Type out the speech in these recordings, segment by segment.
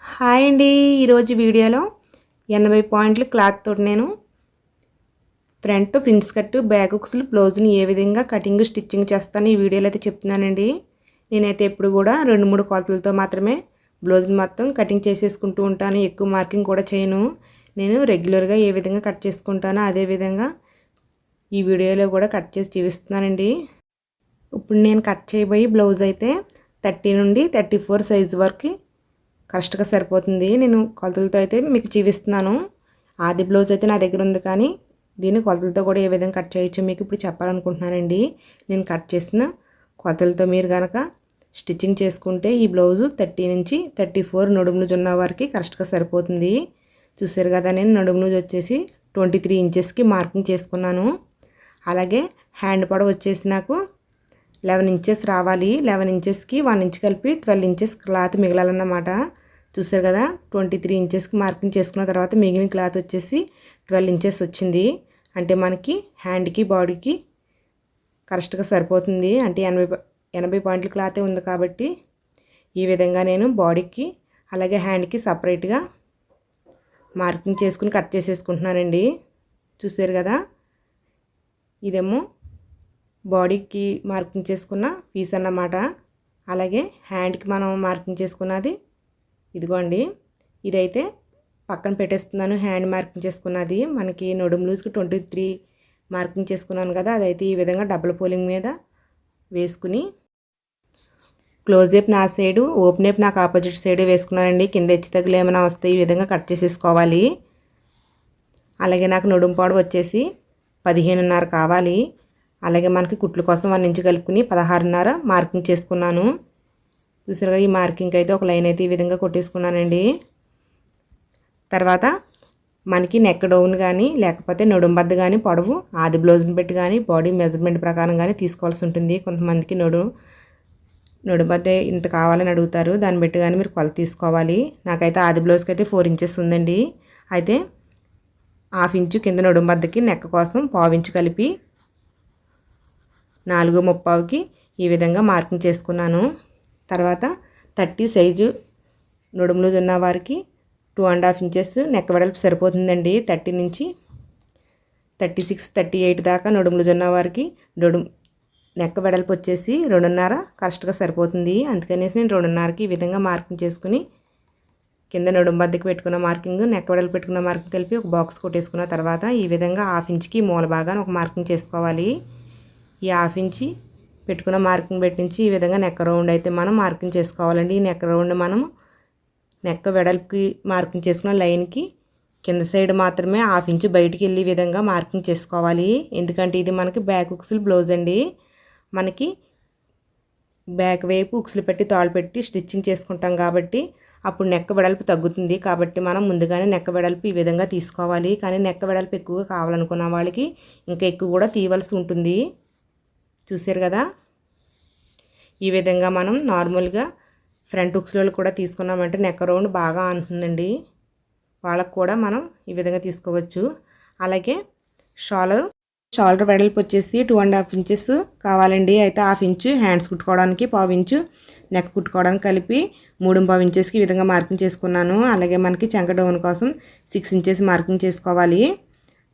Hi అండి. ఈరోజు వీడియోలో 80 పాయింట్ల క్లాత్ తోటి నేను ఫ్రంట్ ప్రిన్స్ కట్ బ్యాక్ హుక్స్లు బ్లౌజ్ని ఏ విధంగా కటింగ్ స్టిచ్చింగ్ చేస్తాను ఈ వీడియోలో అయితే చెప్తున్నానండి. నేనైతే ఎప్పుడు కూడా 2-3 కొలతలతో మాత్రమే బ్లౌజ్ని మొత్తం కటింగ్ చేసేసుకుంటూ ఉంటాను. ఎక్కువ మార్కింగ్ కూడా చేయను. నేను రెగ్యులర్గా ఏ విధంగా కట్ చేసుకుంటానో అదే విధంగా ఈ వీడియోలో కూడా కట్ చేసి చూపిస్తున్నానండి. ఇప్పుడు నేను కట్ చేయబోయే బ్లౌజ్ అయితే 30 నుండి 34 సైజు వరకు కరెక్ట్గా సరిపోతుంది. నేను కొలతలతో అయితే మీకు చూపిస్తున్నాను. ఆది బ్లౌజ్ అయితే నా దగ్గర ఉంది, కానీ దీన్ని కొలతలతో కూడా ఏ విధంగా కట్ చేయొచ్చో మీకు ఇప్పుడు చెప్పాలనుకుంటున్నానండి. నేను కట్ చేసిన కొలతలతో మీరు కనుక స్టిచ్చింగ్ చేసుకుంటే ఈ బ్లౌజు 30 నుంచి 34 నడుము లూజ్ ఉన్న వరకు కరెక్ట్గా సరిపోతుంది. చూసారు కదా, నేను నడుము లూజ్ వచ్చేసి 23 ఇంచెస్కి మార్కింగ్ చేసుకున్నాను. అలాగే హ్యాండ్ పొడవు వచ్చేసి నాకు 11 ఇంచెస్ రావాలి. 11 ఇంచెస్కి 1 ఇంచ్ కలిపి 12 ఇంచెస్ క్లాత్ మిగలాలన్నమాట. చూసారు కదా, 23 ఇంచెస్కి మార్కింగ్ చేసుకున్న తర్వాత మిగిలిన క్లాత్ వచ్చేసి 12 ఇంచెస్ వచ్చింది. అంటే మనకి హ్యాండ్కి బాడీకి కరెక్ట్గా సరిపోతుంది. అంటే 80 పాయింట్ల క్లాతే ఉంది కాబట్టి ఈ విధంగా నేను బాడీకి అలాగే హ్యాండ్కి సపరేట్గా మార్కింగ్ చేసుకుని కట్ చేసేసుకుంటున్నానండి. చూసారు కదా, ఇదేమో బాడీకి మార్కింగ్ చేసుకున్న పీస్ అన్నమాట. అలాగే హ్యాండ్కి మనం మార్కింగ్ చేసుకున్నది ఇదిగోండి. ఇదైతే పక్కన పెట్టేస్తున్నాను. హ్యాండ్ మార్కింగ్ చేసుకున్నది మనకి నడుము లూజ్కి 23 మార్కింగ్ చేసుకున్నాను కదా, అదైతే ఈ విధంగా డబుల్ ఫోల్డింగ్ మీద వేసుకుని క్లోజ్ నేప్ నా సైడు, ఓపెన్ నేప్ నాకు ఆపోజిట్ సైడ్ వేసుకున్నానండి. కింద హెచ్చు తగ్గులు ఏమైనా వస్తే ఈ విధంగా కట్ చేసేసుకోవాలి. అలాగే నాకు నడుము పొడవు వచ్చేసి 15.5 కావాలి. అలాగే మనకి కుట్లు కోసం 1 ఇంచ్ కలుపుకుని 16.5 మార్కింగ్ చేసుకున్నాను. చూసారుగా, ఈ మార్కింగ్ అయితే ఒక లైన్ అయితే ఈ విధంగా కొట్టేసుకున్నానండి. తర్వాత మనకి నెక్ డౌన్ కానీ లేకపోతే నడుము బద్ద కానీ పొడవు ఆది బ్లౌజ్ని పెట్టి కానీ బాడీ మెజర్మెంట్ ప్రకారం కానీ తీసుకోవాల్సి ఉంటుంది. కొంతమందికి నడుము బద్ద ఇంత కావాలని అడుగుతారు, దాన్ని బట్టి కానీ మీరు కొలత తీసుకోవాలి. నాకైతే ఆది బ్లౌజ్కి అయితే 4 ఇంచెస్ ఉందండి. అయితే 1/2 ఇంచు కింద నడుము బద్దకి నెక్ కోసం 1/4 ఇంచు కలిపి 4.35కి ఈ విధంగా మార్కింగ్ చేసుకున్నాను. తర్వాత 30 సైజు నడుము లూజ్ ఉన్న వారికి 2.5 ఇంచెస్ నెక్ వెడల్పు సరిపోతుందండి. 30 నుంచి 36, 38 దాకా నడుము లూజ్ ఉన్న వారికి నెక్ వెడల్పు వచ్చేసి 2.5 కరెక్ట్గా సరిపోతుంది. అందుకనేసి నేను 2.5కి ఈ విధంగా మార్కింగ్ చేసుకుని కింద నడుము బద్దకి పెట్టుకున్న మార్కింగ్ నెక్ వెడల్పు పెట్టుకున్న మార్కింగ్ కలిపి ఒక బాక్స్ కొట్టేసుకున్న తర్వాత ఈ విధంగా 1/2 ఇంచుకి మూల భాగాన్ని ఒక మార్కింగ్ చేసుకోవాలి. ఈ 1/2 ఇంచి పెట్టుకున్న మార్కింగ్ పెట్టించి ఈ విధంగా నెక్ రౌండ్ అయితే మనం మార్కింగ్ చేసుకోవాలండి. ఈ నెక్ రౌండ్ మనం నెక్ వెడల్పుకి మార్కింగ్ చేసుకున్న లైన్కి కింద సైడ్ మాత్రమే 1/2 ఇంచు బయటికి వెళ్ళే విధంగా మార్కింగ్ చేసుకోవాలి. ఎందుకంటే ఇది మనకి బ్యాక్ హుక్స్లు బ్లౌజ్ అండి. మనకి బ్యాక్ వైపు హుక్స్లు పెట్టి తాళ్ళు పెట్టి స్టిచ్చింగ్ చేసుకుంటాం కాబట్టి అప్పుడు నెక్ వెడల్పు తగ్గుతుంది. కాబట్టి మనం ముందుగానే నెక్ వెడల్పు ఈ విధంగా తీసుకోవాలి. కానీ నెక్ వెడల్పు ఎక్కువగా కావాలనుకున్న వాళ్ళకి ఇంకా ఎక్కువ కూడా తీయవలసి ఉంటుంది. చూసారు కదా, ఈ విధంగా మనం నార్మల్గా ఫ్రంట్ హుక్స్లో కూడా తీసుకున్నామంటే నెక్ రౌండ్ బాగా అంటుందండి. వాళ్ళకు కూడా మనం ఈ విధంగా తీసుకోవచ్చు. అలాగే షోల్డర్ వెడల్పు వచ్చేసి 2.5 ఇంచెస్ కావాలండి. అయితే 1/2 ఇంచు హ్యాండ్స్ కుట్టుకోవడానికి, 1/4 ఇంచు నెక్ కుట్టుకోవడానికి కలిపి 3.5 ఇంచెస్కి ఈ విధంగా మార్కింగ్ చేసుకున్నాను. అలాగే మనకి చంక డౌన్ కోసం 6 ఇంచెస్ మార్కింగ్ చేసుకోవాలి.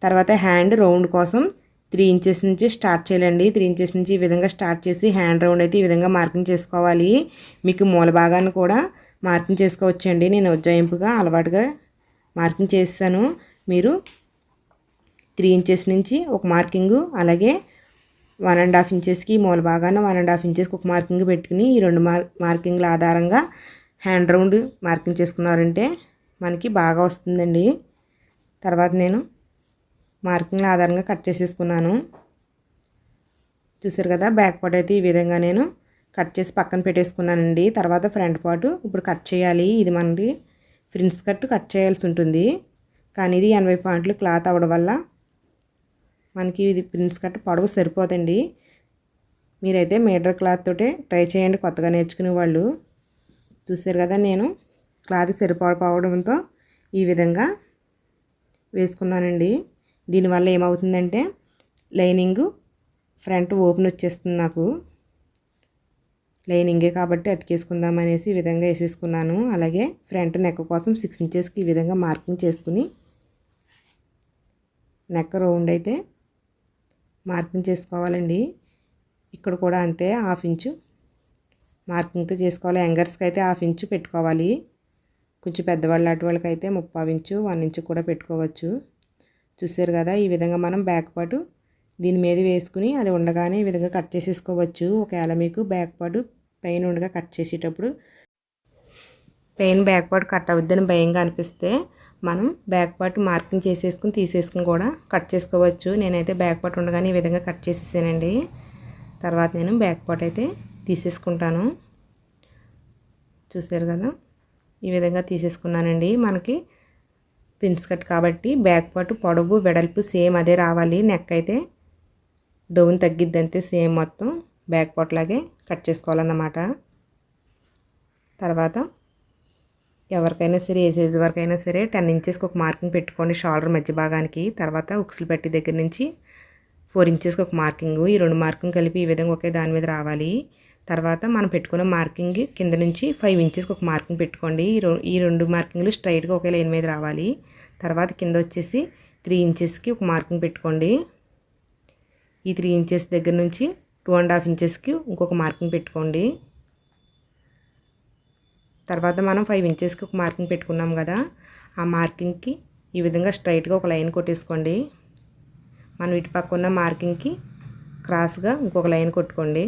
తర్వాత హ్యాండ్ రౌండ్ కోసం 3 ఇంచెస్ నుంచి స్టార్ట్ చేయాలండి. 3 ఇంచెస్ నుంచి ఈ విధంగా స్టార్ట్ చేసి హ్యాండ్ రౌండ్ అయితే ఈ విధంగా మార్కింగ్ చేసుకోవాలి. మీకు మూల భాగాన్ని కూడా మార్కింగ్ చేసుకోవచ్చండి. నేను ఉజ్జాయింపుగా అలవాటుగా మార్కింగ్ చేస్తాను. మీరు 3 ఇంచెస్ నుంచి ఒక మార్కింగు, అలాగే 1.5 ఇంచెస్కి మూల భాగాన్ని 1.5 ఇంచెస్కి ఒక మార్కింగ్ పెట్టుకుని ఈ 2 మార్కింగ్ల ఆధారంగా హ్యాండ్ రౌండ్ మార్కింగ్ చేసుకున్నారంటే మనకి బాగా వస్తుందండి. తర్వాత నేను మార్కింగ్ల ఆధారంగా కట్ చేసేసుకున్నాను. చూసారు కదా, బ్యాక్ పార్ట్ అయితే ఈ విధంగా నేను కట్ చేసి పక్కన పెట్టేసుకున్నానండి. తర్వాత ఫ్రంట్ పార్ట్ ఇప్పుడు కట్ చేయాలి. ఇది మనది ఫ్రిన్స్ కట్ చేయాల్సి ఉంటుంది. కానీ ఇది 80 పాయింట్లు క్లాత్ అవ్వడం వల్ల మనకి ఇది ప్రిన్స్ కట్ పొడవు సరిపోదండి. మీరైతే మీటర్ క్లాత్ తోటే ట్రై చేయండి కొత్తగా నేర్చుకునే వాళ్ళు. చూసారు కదా, నేను క్లాత్ సరిపోవడంతో ఈ విధంగా వేసుకున్నానండి. దీనివల్ల ఏమవుతుందంటే లైనింగ్ ఫ్రంట్ ఓపెన్ వచ్చేస్తుంది నాకు. లైనింగే కాబట్టి అతికేసుకుందాం అనేసి ఈ విధంగా వేసేసుకున్నాను. అలాగే ఫ్రంట్ నెక్ కోసం 6 ఇంచెస్కి ఈ విధంగా మార్కింగ్ చేసుకుని నెక్ రౌండ్ అయితే మార్కింగ్ చేసుకోవాలండి. ఇక్కడ కూడా అంతే, 1/2 ఇంచు మార్కింగ్తో చేసుకోవాలి. యాంగర్స్కి అయితే 1/2 ఇంచు పెట్టుకోవాలి. కొంచెం పెద్దవాళ్ళు లాంటి వాళ్ళకైతే 3/4 ఇంచు 1 ఇంచు కూడా పెట్టుకోవచ్చు. చూసారు కదా, ఈ విధంగా మనం బ్యాక్ పార్ట్ దీని మీద వేసుకుని అది ఉండగానే ఈ విధంగా కట్ చేసేసుకోవచ్చు. ఒకవేళ మీకు బ్యాక్ పార్ట్ పైన ఉండగా కట్ చేసేటప్పుడు పైన బ్యాక్ పార్ట్ కట్ అవుద్దని భయంగా అనిపిస్తే మనం బ్యాక్ పార్ట్ మార్కింగ్ చేసేసుకుని తీసేసుకుని కూడా కట్ చేసుకోవచ్చు. నేనైతే బ్యాక్ పార్ట్ ఉండగానే ఈ విధంగా కట్ చేసేసానండి. తర్వాత నేను బ్యాక్ పార్ట్ అయితే తీసేసుకుంటాను. చూసారు కదా, ఈ విధంగా తీసేసుకున్నానండి. మనకి ప్రిన్స్ కట్ కాబట్టి బ్యాక్ పార్ట్ పొడవు వెడల్పు సేమ్ అదే రావాలి. నెక్ అయితే డౌన్ తగ్గిద్ది అంతే, సేమ్ మొత్తం బ్యాక్ పార్ట్ లాగే కట్ చేసుకోవాలన్నమాట. తర్వాత ఎవరికైనా సరే ఏ సైజు వరకైనా సరే 10 ఇంచెస్కి ఒక మార్కింగ్ పెట్టుకోండి షోల్డర్ మధ్య భాగానికి. తర్వాత ఉక్సులు పెట్టి దగ్గర నుంచి 4 ఇంచెస్కి ఒక మార్కింగ్, ఈ 2 మార్కింగ్ కలిపి ఈ విధంగా ఒకే దాని మీద రావాలి. తర్వాత మనం పెట్టుకున్న మార్కింగ్ కింద నుంచి 5 ఇంచెస్కి ఒక మార్కింగ్ పెట్టుకోండి. ఈ 2 మార్కింగ్లు స్ట్రైట్గా ఒకే లైన్ మీద రావాలి. తర్వాత కింద వచ్చేసి 3 ఇంచెస్కి ఒక మార్కింగ్ పెట్టుకోండి. ఈ 3 ఇంచెస్ దగ్గర నుంచి 2.5 ఇంచెస్కి ఇంకొక మార్కింగ్ పెట్టుకోండి. తర్వాత మనం 5 ఇంచెస్కి ఒక మార్కింగ్ పెట్టుకున్నాం కదా, ఆ మార్కింగ్కి ఈ విధంగా స్ట్రైట్గా ఒక లైన్ కొట్టేసుకోండి. మనం ఇటు పక్క ఉన్న మార్కింగ్కి క్రాస్గా ఇంకొక లైన్ కొట్టుకోండి.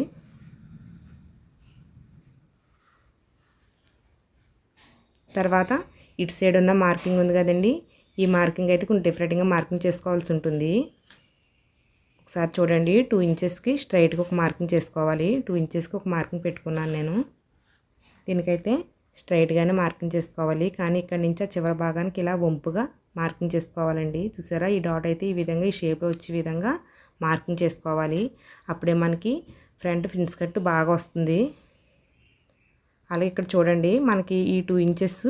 తర్వాత ఇటు సైడ్ ఉన్న మార్కింగ్ ఉంది కదండి, ఈ మార్కింగ్ అయితే కొంచెం డిఫరెంట్గా మార్కింగ్ చేసుకోవాల్సి ఉంటుంది. ఒకసారి చూడండి, 2 ఇంచెస్కి స్ట్రైట్గా ఒక మార్కింగ్ చేసుకోవాలి. 2 ఇంచెస్కి ఒక మార్కింగ్ పెట్టుకున్నాను నేను. దీనికైతే స్ట్రైట్గానే మార్కింగ్ చేసుకోవాలి, కానీ ఇక్కడ నుంచి ఆ చివరి భాగానికి ఇలా వంపుగా మార్కింగ్ చేసుకోవాలండి. చూసారా, ఈ డాట్ అయితే ఈ విధంగా ఈ షేప్లో వచ్చే విధంగా మార్కింగ్ చేసుకోవాలి. అప్పుడే మనకి ఫ్రంట్ ప్రిన్స్ కట్ బాగా వస్తుంది. అలాగే ఇక్కడ చూడండి, మనకి ఈ 2 ఇంచెస్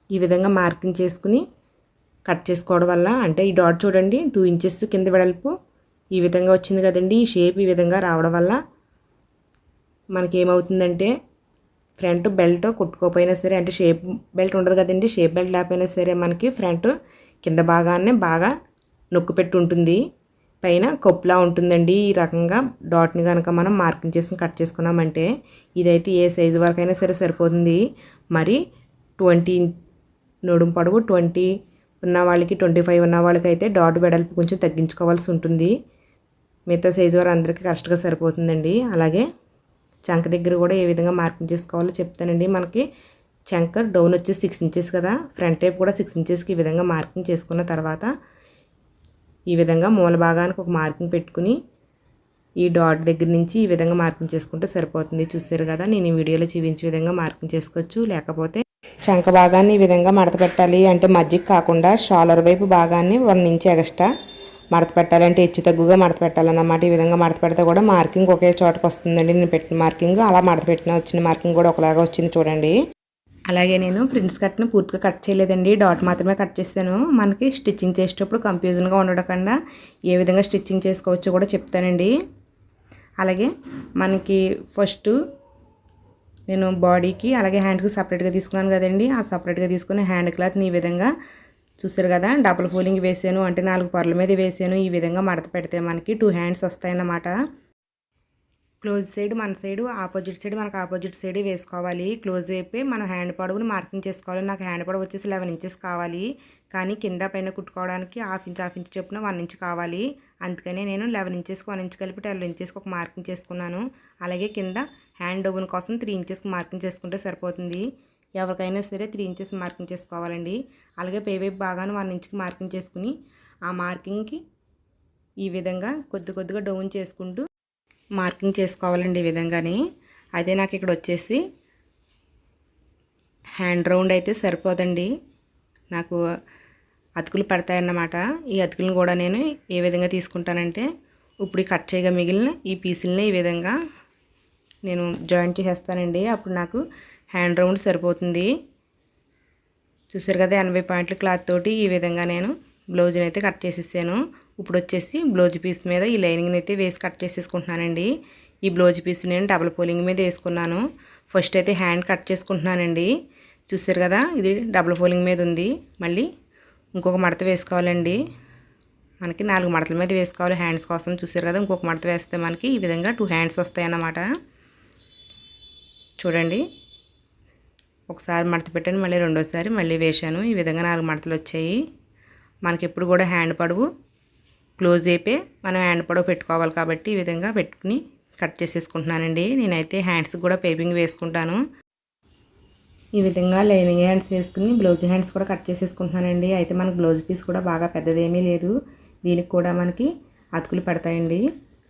ఈ విధంగా మార్కింగ్ చేసుకుని కట్ చేసుకోవడం వల్ల, అంటే ఈ డాట్ చూడండి 2 ఇంచెస్ కింద వెడల్పు ఈ విధంగా వచ్చింది కదండి. ఈ షేప్ ఈ విధంగా రావడం వల్ల మనకి ఏమవుతుందంటే ఫ్రంట్ బెల్ట్ కుట్టుకోపోయినా సరే, అంటే షేప్ బెల్ట్ ఉండదు కదండి, షేప్ బెల్ట్ లేకపోయినా సరే మనకి ఫ్రంట్ కింద భాగాన్ని బాగా నొక్కు పెట్టి ఉంటుంది, పైన కప్పులా ఉంటుందండి. ఈ రకంగా డాట్ని కనుక మనం మార్కింగ్ చేసుకుని కట్ చేసుకున్నామంటే ఇదైతే ఏ సైజు వరకైనా సరే సరిపోతుంది. మరి 20 నడుం పొడవు 20 ఉన్న వాళ్ళకి 25 ఉన్న వాళ్ళకి అయితే డాట్ వెడల్పు కొంచెం తగ్గించుకోవాల్సి ఉంటుంది. మిగతా సైజు వారు అందరికీ కరెక్ట్గా సరిపోతుందండి. అలాగే చంక దగ్గర కూడా ఏ విధంగా మార్కింగ్ చేసుకోవాలో చెప్తానండి. మనకి చంక డౌన్ వచ్చి 6 ఇంచెస్ కదా, ఫ్రంట్ టైప్ కూడా 6 ఇంచెస్కి ఈ విధంగా మార్కింగ్ చేసుకున్న తర్వాత ఈ విధంగా మూల భాగానికి ఒక మార్కింగ్ పెట్టుకుని ఈ డాట్ దగ్గర నుంచి ఈ విధంగా మార్కింగ్ చేసుకుంటే సరిపోతుంది. చూసారు కదా, నేను ఈ వీడియోలో చూపించే విధంగా మార్కింగ్ చేసుకోవచ్చు. లేకపోతే చంక భాగాన్ని ఈ విధంగా మడత పెట్టాలి అంటే మధ్యకి కాకుండా షోల్డర్ వైపు భాగాన్ని 1 ఇంచ్ ఎక్స్ట్రా మడత పెట్టాలంటే హెచ్చు తగ్గుగా మడత పెట్టాలన్నమాట. ఈ విధంగా మడత పెడితే కూడా మార్కింగ్ ఒకే చోటకు వస్తుందండి. నేను పెట్టిన మార్కింగ్ అలా మడత పెట్టిన వచ్చిన మార్కింగ్ కూడా ఒకలాగా వచ్చింది చూడండి. అలాగే నేను ప్రిన్స్ కట్ని పూర్తిగా కట్ చేయలేదండి, డాట్ మాత్రమే కట్ చేస్తాను. మనకి స్టిచ్చింగ్ చేసేటప్పుడు కన్ఫ్యూజన్గా ఉండకుండా ఏ విధంగా స్టిచ్చింగ్ చేసుకోవచ్చో కూడా చెప్తానండి. అలాగే మనకి ఫస్ట్ నేను బాడీకి అలాగే హ్యాండ్స్కి సపరేట్గా తీసుకున్నాను కదండి, ఆ సపరేట్గా తీసుకుని హ్యాండ్ క్లాత్ని ఈ విధంగా చూసారు కదా, డబుల్ ఫోల్డింగ్ వేసాను, అంటే 4 పొరల మీద వేసాను. ఈ విధంగా మడత పెడితే మనకి 2 హ్యాండ్స్ వస్తాయన్నమాట. క్లోజ్ సైడ్ మన సైడు, ఆపోజిట్ సైడ్ మనకు ఆపోజిట్ సైడ్ వేసుకోవాలి. క్లోజ్ అయిపోయి మనం హ్యాండ్ పొడవుని మార్కింగ్ చేసుకోవాలి. నాకు హ్యాండ్ పొడవు వచ్చేసి 11 ఇంచెస్ కావాలి, కానీ కింద పైన కుట్టుకోవడానికి హాఫ్ ఇంచ్ చొప్పున 1 ఇంచ్ కావాలి. అందుకనే నేను 11 ఇంచెస్కి 1 ఇంచ్ కలిపి 12 ఇంచెస్కి ఒక మార్కింగ్ చేసుకున్నాను. అలాగే కింద హ్యాండ్ డౌన్ కోసం 3 ఇంచెస్కి మార్కింగ్ చేసుకుంటే సరిపోతుంది. ఎవరికైనా సరే 3 ఇంచెస్ మార్కింగ్ చేసుకోవాలండి. అలాగే పై వైపు భాగాన్ని 1 ఇంచ్కి మార్కింగ్ చేసుకుని ఆ మార్కింగ్కి ఈ విధంగా కొద్దిగా డౌన్ చేసుకుంటూ మార్కింగ్ చేసుకోవాలండి. ఈ విధంగానే అదే నాకు ఇక్కడ వచ్చేసి హ్యాండ్ రౌండ్ అయితే సరిపోదండి, నాకు అతుకులు పడతాయన్నమాట. ఈ అతుకులను కూడా నేను ఏ విధంగా తీసుకుంటానంటే ఇప్పుడు కట్ చేయగా మిగిలిన ఈ పీసులని ఈ విధంగా నేను జాయింట్ చేసేస్తానండి. అప్పుడు నాకు హ్యాండ్ రౌండ్ సరిపోతుంది. చూసారు కదా, 80 పాయింట్ల క్లాత్ తోటి ఈ విధంగా నేను బ్లౌజ్ని అయితే కట్ చేసేసాను. ఇప్పుడు వచ్చేసి బ్లౌజ్ పీస్ మీద ఈ లైనింగ్ని అయితే వేసి కట్ చేసేసుకుంటున్నానండి. ఈ బ్లౌజ్ పీస్ నేను డబుల్ ఫోల్డింగ్ మీద వేసుకున్నాను. ఫస్ట్ అయితే హ్యాండ్ కట్ చేసుకుంటున్నానండి. చూసారు కదా, ఇది డబుల్ ఫోల్డింగ్ మీద ఉంది. మళ్ళీ ఇంకొక మడత వేసుకోవాలండి. మనకి 4 మడతల మీద వేసుకోవాలి హ్యాండ్స్ కోసం. చూసారు కదా, ఇంకొక మడత వేస్తే మనకి ఈ విధంగా 2 హ్యాండ్స్ వస్తాయి అన్నమాట. చూడండి, ఒకసారి మడత పెట్టాను, మళ్ళీ రెండోసారి మళ్ళీ వేశాను. ఈ విధంగా 4 మడతలు వచ్చాయి. మనకి ఎప్పుడు కూడా హ్యాండ్ పొడవు క్లోజ్ అయిపోయి మనం హ్యాండ్ పొడవు పెట్టుకోవాలి కాబట్టి ఈ విధంగా పెట్టుకుని కట్ చేసేసుకుంటున్నానండి. నేనైతే హ్యాండ్స్ కూడా పైపింగ్ వేసుకుంటాను. ఈ విధంగా లైనింగ్ హ్యాండ్స్ వేసుకుని బ్లౌజ్ హ్యాండ్స్ కూడా కట్ చేసేసుకుంటున్నానండి. అయితే మనకు బ్లౌజ్ పీస్ కూడా బాగా పెద్దదేమీ లేదు. దీనికి కూడా మనకి అతుకులు పడతాయండి.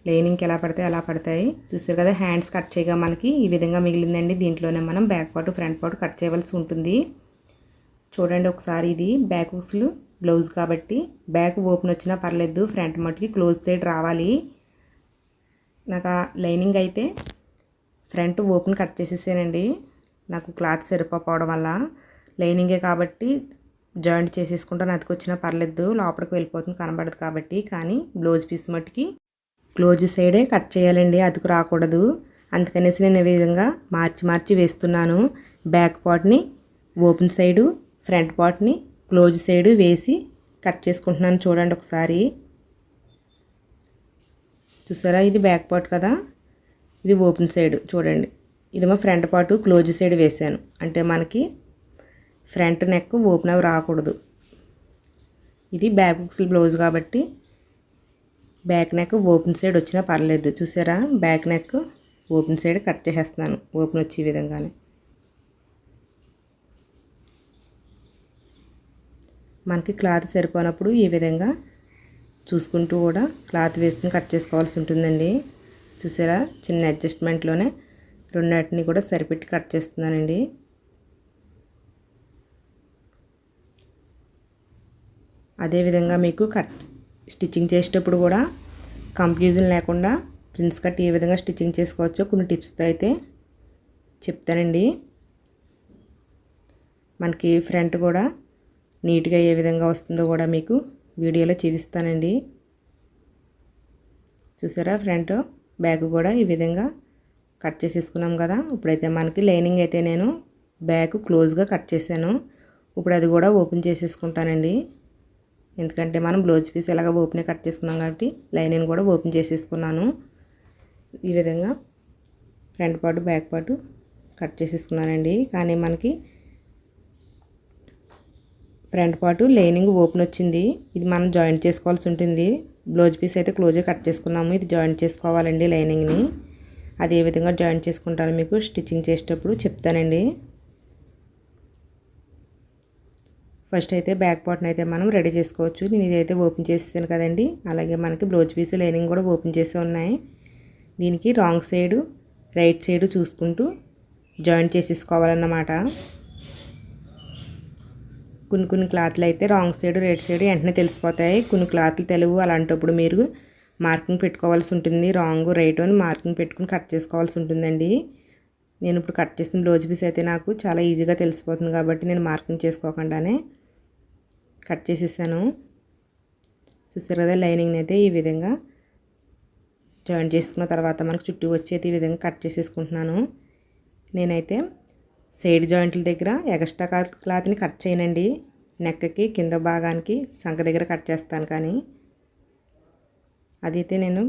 లైనింగ్కి ఎలా పడతాయి అలా పడతాయి. చూసారు కదా, హ్యాండ్స్ కట్ చేయగా మనకి ఈ విధంగా మిగిలిందండి. దీంట్లోనే మనం back part front part cut చేయవలసి ఉంటుంది. చూడండి ఒకసారి, ఇది బ్యాక్ హుక్స్లు బ్లౌజ్ కాబట్టి బ్యాక్ ఓపెన్ వచ్చినా పర్లేదు, ఫ్రంట్ మట్టుకి క్లోజ్ సైడ్ రావాలి. నాకు ఆ లైనింగ్ అయితే ఫ్రంట్ ఓపెన్ కట్ చేసేసానండి. నాకు క్లాత్ సరిపోవడం వల్ల లైనింగే కాబట్టి జాయింట్ చేసేసుకుంటాను. అతికొచ్చినా పర్లేదు, లోపలికి వెళ్ళిపోతుంది కనబడదు కాబట్టి. కానీ బ్లౌజ్ పీస్ మట్టుకి క్లోజ్ సైడే కట్ చేయాలండి, అతుకు రాకూడదు. అందుకనేసి నేను ఈ విధంగా మార్చి వేస్తున్నాను. బ్యాక్ పార్ట్ని ఓపెన్ సైడు, ఫ్రంట్ పార్ట్ని క్లోజ్ సైడు వేసి కట్ చేసుకుంటున్నాను. చూడండి ఒకసారి, చూసారా, ఇది బ్యాక్ పార్ట్ కదా, ఇది ఓపెన్ సైడ్. చూడండి, ఇదేమో ఫ్రంట్ పార్ట్ క్లోజ్ సైడ్ వేసాను. అంటే మనకి ఫ్రంట్ నెక్ ఓపెన్ అవి రాకూడదు. ఇది బ్యాక్ హుక్స్ బ్లౌజ్ కాబట్టి బ్యాక్ నెక్ ఓపెన్ సైడ్ వచ్చినా పర్లేదు. చూసారా, back neck open side cut చేసేస్తున్నాను, ఓపెన్ వచ్చి ఈ విధంగానే. మనకి క్లాత్ సరిపోనప్పుడు ఈ విధంగా చూసుకుంటూ కూడా క్లాత్ వేసుకుని కట్ చేసుకోవాల్సి ఉంటుందండి. చూసారా, చిన్న అడ్జస్ట్మెంట్లోనే రెండింటిని కూడా సరిపెట్టి కట్ చేస్తున్నానండి. అదేవిధంగా మీకు స్టిచ్చింగ్ చేసేటప్పుడు కూడా కన్ఫ్యూజన్ లేకుండా ప్రిన్స్ కట్ ఏ విధంగా స్టిచ్చింగ్ చేసుకోవచ్చో కొన్ని టిప్స్తో అయితే చెప్తానండి. మనకి ఫ్రంట్ కూడా నీట్గా ఏ విధంగా వస్తుందో కూడా మీకు వీడియోలో చూపిస్తానండి. చూసారా, ఫ్రంట్ బ్యాక్ కూడా ఈ విధంగా కట్ చేసేసుకున్నాం కదా. ఇప్పుడైతే మనకి లైనింగ్ అయితే నేను బ్యాక్ క్లోజ్గా కట్ చేశాను. ఇప్పుడు అది కూడా ఓపెన్ చేసేసుకుంటానండి. ఎందుకంటే మనం బ్లౌజ్ పీస్ ఎలాగ ఓపెనే కట్ చేసుకున్నాం కాబట్టి లైనింగ్ కూడా ఓపెన్ చేసేసుకున్నాను. ఈ విధంగా front part back part cut చేసేసుకున్నానండి. కానీ మనకి ఫ్రంట్ పార్ట్ లైనింగ్ ఓపెన్ వచ్చింది. ఇది మనం జాయింట్ చేసుకోవాల్సి ఉంటుంది. బ్లౌజ్ పీస్ అయితే క్లోజే కట్ చేసుకున్నాము, ఇది జాయింట్ చేసుకోవాలండి లైనింగ్ని. అది ఏ విధంగా జాయింట్ చేసుకుంటానో మీకు స్టిచ్చింగ్ చేసేటప్పుడు చెప్తానండి. ఫస్ట్ అయితే బ్యాక్ పార్ట్ని అయితే మనం రెడీ చేసుకోవచ్చు. నేను ఇదైతే ఓపెన్ చేసేసాను కదండి. అలాగే మనకి బ్లౌజ్ పీస్ లైనింగ్ కూడా ఓపెన్ చేసి ఉన్నాయి. దీనికి రాంగ్ సైడు రైట్ సైడు చూసుకుంటూ జాయింట్ చేసేసుకోవాలన్నమాట. కొన్ని క్లాత్లు అయితే రాంగ్ సైడ్ రైట్ సైడ్ వెంటనే తెలిసిపోతాయి. కొన్ని క్లాత్లు తెలుగు. అలాంటప్పుడు మీరు మార్కింగ్ పెట్టుకోవాల్సి ఉంటుంది. రాంగ్ రైట్ అని మార్కింగ్ పెట్టుకుని కట్ చేసుకోవాల్సి ఉంటుందండి. నేను ఇప్పుడు కట్ చేసిన బ్లౌజ్ పీస్ అయితే నాకు చాలా ఈజీగా తెలిసిపోతుంది కాబట్టి నేను మార్కింగ్ చేసుకోకుండానే కట్ చేసేసాను. చూసారు కదా, లైనింగ్ని అయితే ఈ విధంగా జాయింట్ చేసుకున్న తర్వాత మనకు చుట్టూ వచ్చేది ఈ విధంగా కట్ చేసేసుకుంటున్నాను. నేనైతే సైడ్ జాయింట్ల దగ్గర ఎక్స్ట్రా క్లాత్ని కట్ చేయనండి. నెక్కి కింద భాగానికి సంక దగ్గర కట్ చేస్తాను. కానీ అదైతే నేను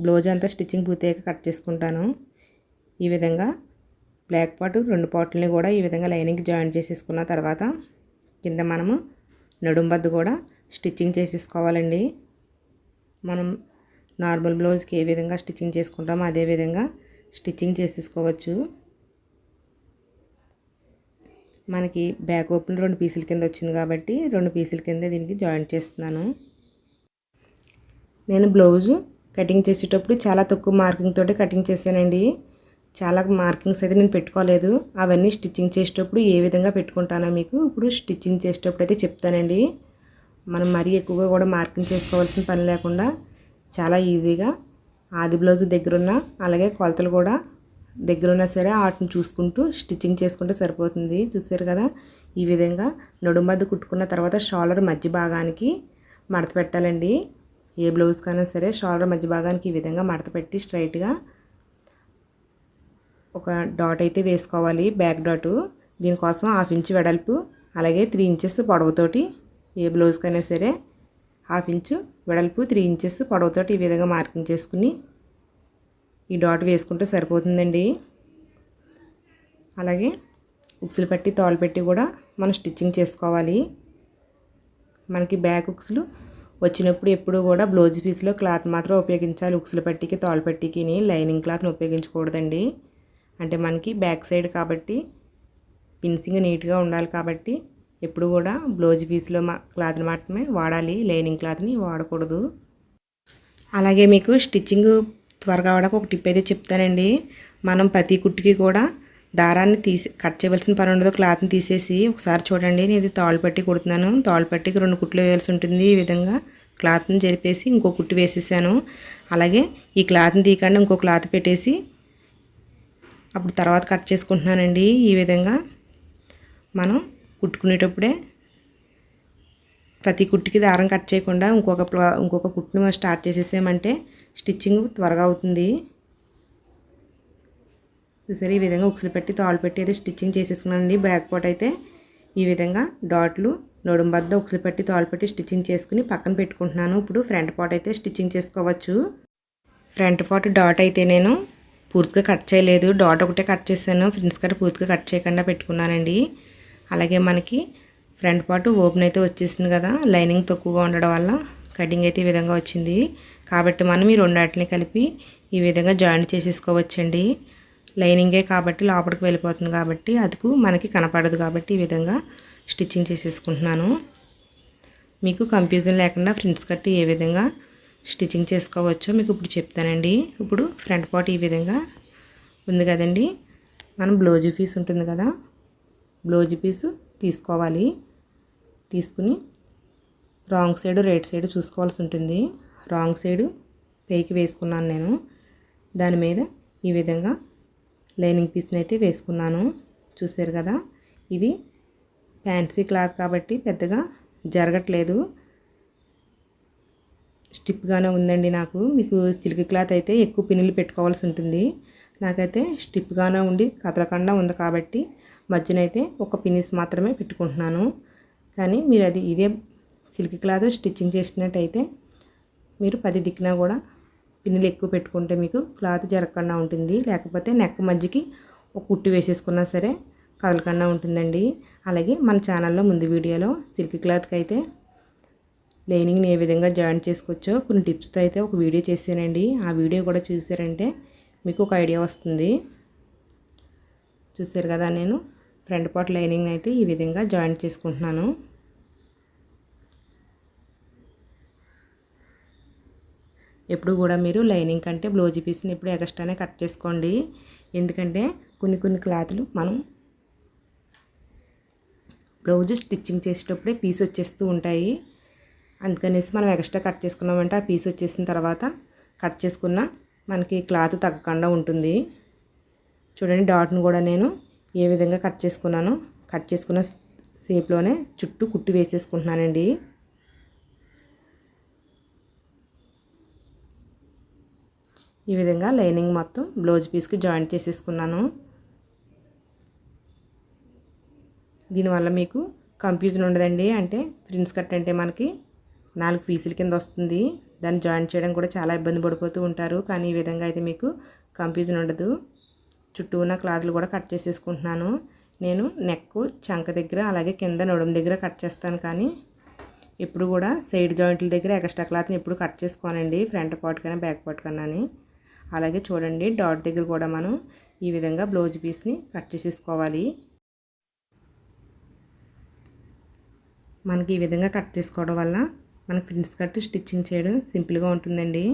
బ్లౌజ్ అంతా స్టిచ్చింగ్ పూర్తిగా కట్ చేసుకుంటాను. ఈ విధంగా బ్లాక్ పార్ట్ 2 పార్ట్లని కూడా ఈ విధంగా లైనింగ్కి జాయింట్ చేసేసుకున్న తర్వాత కింద మనము నడుం బద్ద కూడా స్టిచ్చింగ్ చేసేసుకోవాలండి. మనం నార్మల్ బ్లౌజ్కి ఏ విధంగా స్టిచ్చింగ్ చేసుకుంటామో అదే విధంగా స్టిచ్చింగ్ చేసేసుకోవచ్చు. మనకి బ్యాక్ ఓపెన్ 2 పీసుల కింద వచ్చింది కాబట్టి 2 పీసుల కింద దీనికి జాయింట్ చేస్తున్నాను. నేను బ్లౌజు కటింగ్ చేసేటప్పుడు చాలా తక్కువ మార్కింగ్ తోటి కటింగ్ చేశానండి. చాలా మార్కింగ్స్ అయితే నేను పెట్టుకోలేదు. అవన్నీ స్టిచ్చింగ్ చేసేటప్పుడు ఏ విధంగా పెట్టుకుంటానో మీకు ఇప్పుడు స్టిచ్చింగ్ చేసేటప్పుడు అయితే చెప్తానండి. మనం మరీ ఎక్కువగా కూడా మార్కింగ్ చేసుకోవాల్సిన పని లేకుండా చాలా ఈజీగా ఆది బ్లౌజ్ దగ్గరున్న అలాగే కొలతలు కూడా దగ్గరున్నా సరే వాటిని చూసుకుంటూ స్టిచ్చింగ్ చేసుకుంటే సరిపోతుంది. చూసారు కదా, ఈ విధంగా నడుం మధ్య కుట్టుకున్న తర్వాత షోల్డర్ మధ్య భాగానికి మడత పెట్టాలండి. ఏ బ్లౌజ్ కైనా సరే షోల్డర్ మధ్య భాగానికి ఈ విధంగా మడత పెట్టి స్ట్రైట్గా ఒక డాట్ అయితే వేసుకోవాలి, బ్యాక్ డాటు. దీనికోసం 1/2 ఇంచ్ వెడల్పు అలాగే 3 ఇంచెస్ పొడవుతోటి, ఏ బ్లౌజ్కైనా సరే 1/2 ఇంచ్ వెడల్పు 3 ఇంచెస్ పొడవుతోటి ఈ విధంగా మార్కింగ్ చేసుకుని ఈ డాట్ వేసుకుంటే సరిపోతుందండి. అలాగే ఉక్సులు పెట్టి తాళ్ళు పెట్టి కూడా మనం స్టిచ్చింగ్ చేసుకోవాలి. మనకి బ్యాక్ ఉక్సులు వచ్చినప్పుడు ఎప్పుడు కూడా బ్లౌజ్ పీస్లో క్లాత్ మాత్రం ఉపయోగించాలి. ఉక్సులు పట్టికి తాళ్ళు పట్టికి లైనింగ్ క్లాత్ని ఉపయోగించకూడదండి. అంటే మనకి బ్యాక్ సైడ్ కాబట్టి ఫినిషింగ్ నీట్గా ఉండాలి కాబట్టి ఎప్పుడు కూడా బ్లౌజ్ పీస్లో క్లాత్ని మాత్రమే వాడాలి, లైనింగ్ క్లాత్ని వాడకూడదు. అలాగే మీకు స్టిచ్చింగ్ త్వరగా అవడానికి ఒక టిప్ అయితే చెప్తానండి. మనం ప్రతి కుట్టుకి కూడా దారాన్ని కట్ చేయవలసిన పని ఉండదు. క్లాత్ని తీసేసి ఒకసారి చూడండి, నేను ఇది తాళ్ళు పట్టి కుడుతున్నాను. తాళ్ళు పట్టికి 2 కుట్లు వేయాల్సి ఉంటుంది. ఈ విధంగా క్లాత్ని జరిపేసి ఇంకో కుట్టు వేసేసాను. అలాగే ఈ క్లాత్ని తీయకుండా ఇంకో క్లాత్ పెట్టేసి అప్పుడు తర్వాత కట్ చేసుకుంటున్నానండి. ఈ విధంగా మనం కుట్టుకునేటప్పుడే ప్రతి కుట్టుకి దారం కట్ చేయకుండా ఇంకొక కుట్టును స్టార్ట్ చేసేసామంటే స్టిచ్చింగ్ త్వరగా అవుతుంది. సరే, ఈ విధంగా ఉక్సులు పెట్టి తాళ్ళు పెట్టి అయితే స్టిచ్చింగ్ చేసేసుకున్నానండి. బ్యాక్ పార్ట్ అయితే ఈ విధంగా డాట్లు నడుం వద్ద ఉక్సులు పెట్టి తాళ్ళు పెట్టి స్టిచ్చింగ్ చేసుకుని పక్కన పెట్టుకుంటున్నాను. ఇప్పుడు ఫ్రంట్ పార్ట్ అయితే స్టిచ్చింగ్ చేసుకోవచ్చు. ఫ్రంట్ పార్ట్ డాట్ అయితే నేను పూర్తిగా కట్ చేయలేదు, డాట్ ఒకటే కట్ చేశాను. ఫ్రిన్స్ కట్ పూర్తిగా కట్ చేయకుండా పెట్టుకున్నానండి. అలాగే మనకి ఫ్రంట్ పార్ట్ ఓపెన్ అయితే వచ్చేసింది కదా, లైనింగ్ తక్కువగా ఉండడం వల్ల కటింగ్ అయితే ఈ విధంగా వచ్చింది. కాబట్టి మనం ఈ రెండాటిని కలిపి ఈ విధంగా జాయింట్ చేసేసుకోవచ్చండి. లైనింగే కాబట్టి లోపలికి వెళ్ళిపోతుంది కాబట్టి అదుకు మనకి కనపడదు కాబట్టి ఈ విధంగా స్టిచ్చింగ్ చేసేసుకుంటున్నాను. మీకు కన్ఫ్యూజన్ లేకుండా ఫ్రిన్స్ కట్ ఏ విధంగా స్టిచ్చింగ్ చేసుకోవచ్చో మీకు ఇప్పుడు చెప్తానండి. ఇప్పుడు ఫ్రంట్ పార్ట్ ఈ విధంగా ఉంది కదండి, మనం బ్లౌజ్ పీస్ ఉంటుంది కదా, బ్లౌజ్ పీసు తీసుకోవాలి. తీసుకుని రాంగ్ సైడ్ రైట్ సైడ్ చూసుకోవాల్సి ఉంటుంది. రాంగ్ సైడు పైకి వేసుకున్నాను నేను. దాని మీద ఈ విధంగా లైనింగ్ పీస్ని అయితే వేసుకున్నాను. చూసారు కదా, ఇది ఫ్యాన్సీ క్లాత్ కాబట్టి పెద్దగా జరగట్లేదు, స్టిప్గానే ఉందండి. మీకు సిల్క్ క్లాత్ అయితే ఎక్కువ పిన్నులు పెట్టుకోవాల్సి ఉంటుంది. నాకైతే స్టిప్గానే ఉండి కదలకుండా ఉంది కాబట్టి మధ్యనైతే ఒక పిన్నిస్ మాత్రమే పెట్టుకుంటున్నాను. కానీ మీరు ఇదే సిల్క్ క్లాత్ స్టిచ్చింగ్ చేసినట్టయితే మీరు 10 దిక్కున కూడా పిన్నులు ఎక్కువ పెట్టుకుంటే మీకు క్లాత్ జరగకుండా ఉంటుంది. లేకపోతే నెక్ మధ్యకి ఒక కుట్టు వేసేసుకున్నా సరే కదలకుండా ఉంటుందండి. అలాగే మన ఛానల్లో ముందు వీడియోలో సిల్క్ క్లాత్కి అయితే లైనింగ్ని ఏ విధంగా జాయింట్ చేసుకోవచ్చో కొన్ని టిప్స్తో అయితే ఒక వీడియో చేశానండి. ఆ వీడియో కూడా చూసారంటే మీకు ఒక ఐడియా వస్తుంది. చూసారు కదా, నేను ఫ్రంట్ పార్ట్ లైనింగ్ అయితే ఈ విధంగా జాయింట్ చేసుకుంటున్నాను. ఎప్పుడు కూడా మీరు లైనింగ్ కంటే బ్లౌజ్ పీస్ని ఎప్పుడు ఎక్స్ట్రానే కట్ చేసుకోండి. ఎందుకంటే కొన్ని క్లాతులు మనం బ్లౌజ్ స్టిచ్చింగ్ చేసేటప్పుడే పీస్ వచ్చేస్తూ ఉంటాయి. అందుకనేసి మనం ఎక్స్ట్రా కట్ చేసుకున్నామంటే ఆ పీస్ వచ్చేసిన తర్వాత కట్ చేసుకున్న మనకి క్లాత్ తగ్గకుండా ఉంటుంది. చూడండి, డాట్ను కూడా నేను ఏ విధంగా కట్ చేసుకున్నాను, కట్ చేసుకున్న షేప్లోనే చుట్టూ కుట్టు వేసేసుకుంటున్నానండి. ఈ విధంగా లైనింగ్ మొత్తం బ్లౌజ్ పీస్కి జాయింట్ చేసేసుకున్నాను. దీనివల్ల మీకు కన్ఫ్యూజన్ ఉండదండి. అంటే ఫ్రిన్స్ కట్ అంటే మనకి 4 పీసుల కింద వస్తుంది, దాన్ని జాయింట్ చేయడం కూడా చాలా ఇబ్బంది పడిపోతూ ఉంటారు. కానీ ఈ విధంగా అయితే మీకు కన్ఫ్యూజన్ ఉండదు. చుట్టూ ఉన్న క్లాత్లు కూడా కట్ చేసేసుకుంటున్నాను. నేను నెక్ చంక దగ్గర అలాగే కింద నడుము దగ్గర కట్ చేస్తాను. కానీ ఎప్పుడు కూడా సైడ్ జాయింట్ల దగ్గర ఎక్స్ట్రా క్లాత్ని ఎప్పుడు కట్ చేసుకోనండి, ఫ్రంట్ పార్ట్ కన్నా బ్యాక్ పార్ట్ కన్నా. అలాగే చూడండి, డాట్ దగ్గర కూడా మనం ఈ విధంగా బ్లౌజ్ పీస్ని కట్ చేసేసుకోవాలి. మనకి ఈ విధంగా కట్ చేసుకోవడం వల్ల మనకి ఫ్రిన్స్ కట్ స్టిచ్చింగ్ చేయడం సింపుల్గా ఉంటుందండి.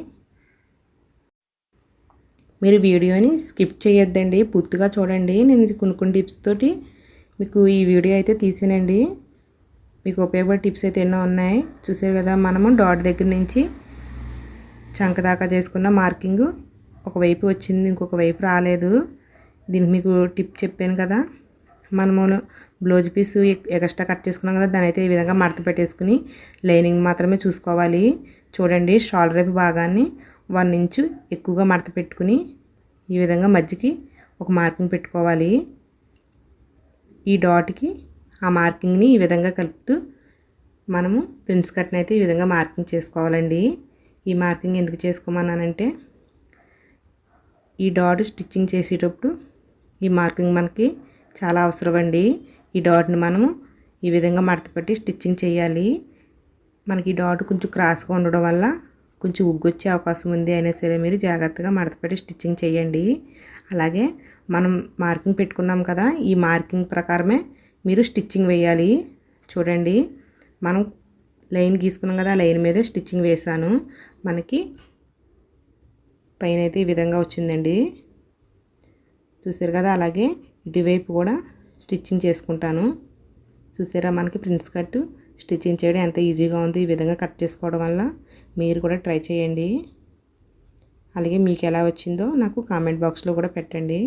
మీరు వీడియోని స్కిప్ చేయొద్దండి, పూర్తిగా చూడండి. నేను కొన్ని టిప్స్ తోటి మీకు ఈ వీడియో అయితే తీసానండి. మీకు ఉపయోగపడే టిప్స్ అయితే ఎన్నో ఉన్నాయి. చూసారు కదా, మనము డాట్ దగ్గర నుంచి చంక దాకా చేసుకున్న మార్కింగ్ ఒకవైపు వచ్చింది, ఇంకొక వైపు రాలేదు. దీనికి మీకు టిప్ చెప్పాను కదా, మనము బ్లౌజ్ పీసు ఎక్స్ట్రా కట్ చేసుకున్నాం కదా, దాని అయితే ఈ విధంగా మడత పెట్టేసుకుని లైనింగ్ మాత్రమే చూసుకోవాలి. చూడండి, షోల్డర్ వైపు భాగాన్ని 1 ఇంచు ఎక్కువగా మడత పెట్టుకుని ఈ విధంగా మధ్యకి ఒక మార్కింగ్ పెట్టుకోవాలి. ఈ డాట్కి ఆ మార్కింగ్ని ఈ విధంగా కలుపుతూ మనము ప్రిన్స్ కట్ని అయితే ఈ విధంగా మార్కింగ్ చేసుకోవాలండి. ఈ మార్కింగ్ ఎందుకు చేసుకోమన్నానంటే ఈ డాట్ స్టిచ్చింగ్ చేసేటప్పుడు ఈ మార్కింగ్ మనకి చాలా అవసరం అండి. ఈ డాట్ని మనము ఈ విధంగా మడతపెట్టి స్టిచ్చింగ్ చేయాలి. మనకి ఈ డాట్ కొంచెం క్రాస్గా ఉండడం వల్ల కొంచెం ఉగ్గొచ్చే అవకాశం ఉంది. అయినా సరే మీరు జాగ్రత్తగా మడతపెట్టి స్టిచ్చింగ్ చేయండి. అలాగే మనం మార్కింగ్ పెట్టుకున్నాం కదా, ఈ మార్కింగ్ ప్రకారమే మీరు స్టిచ్చింగ్ వేయాలి. చూడండి, మనం లైన్ గీసుకున్నాం కదా, ఆ లైన్ మీదే స్టిచ్చింగ్ వేసాను. మనకి పైన అయితే ఈ విధంగా వచ్చిందండి, చూసారు కదా. అలాగే ఇటువైపు కూడా స్టిచ్చింగ్ చేసుకుంటాను. చూసారా, మనకి ప్రిన్స్ కట్ స్టిచ్చింగ్ చేయడం ఎంత ఈజీగా ఉంది. ఈ విధంగా కట్ చేసుకోవడం వల్ల మీరు కూడా ట్రై చేయండి. అలాగే మీకు ఎలా వచ్చిందో నాకు కామెంట్ బాక్స్లో కూడా పెట్టండి.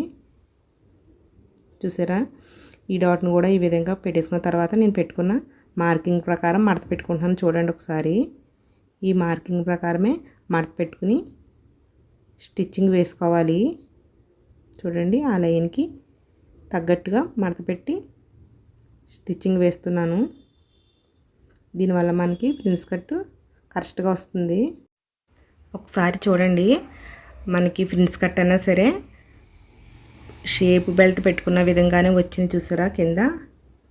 చూసారా, ఈ డాట్ను కూడా ఈ విధంగా పెట్టేసుకున్న తర్వాత నేను పెట్టుకున్న మార్కింగ్ ప్రకారం మడత పెట్టుకుంటున్నాను. చూడండి ఒకసారి, ఈ మార్కింగ్ ప్రకారమే మడత పెట్టుకుని స్టిచ్చింగ్ వేసుకోవాలి. చూడండి, ఆ లైన్కి తగ్గట్టుగా మడత పెట్టి స్టిచ్చింగ్ వేస్తున్నాను. దీనివల్ల మనకి ప్రిన్స్ కట్ కరెక్ట్గా వస్తుంది. ఒకసారి చూడండి, మనకి ప్రిన్స్ కట్ అయినా సరే షేప్ బెల్ట్ పెట్టుకున్న విధంగానే వచ్చింది. చూసారా, కింద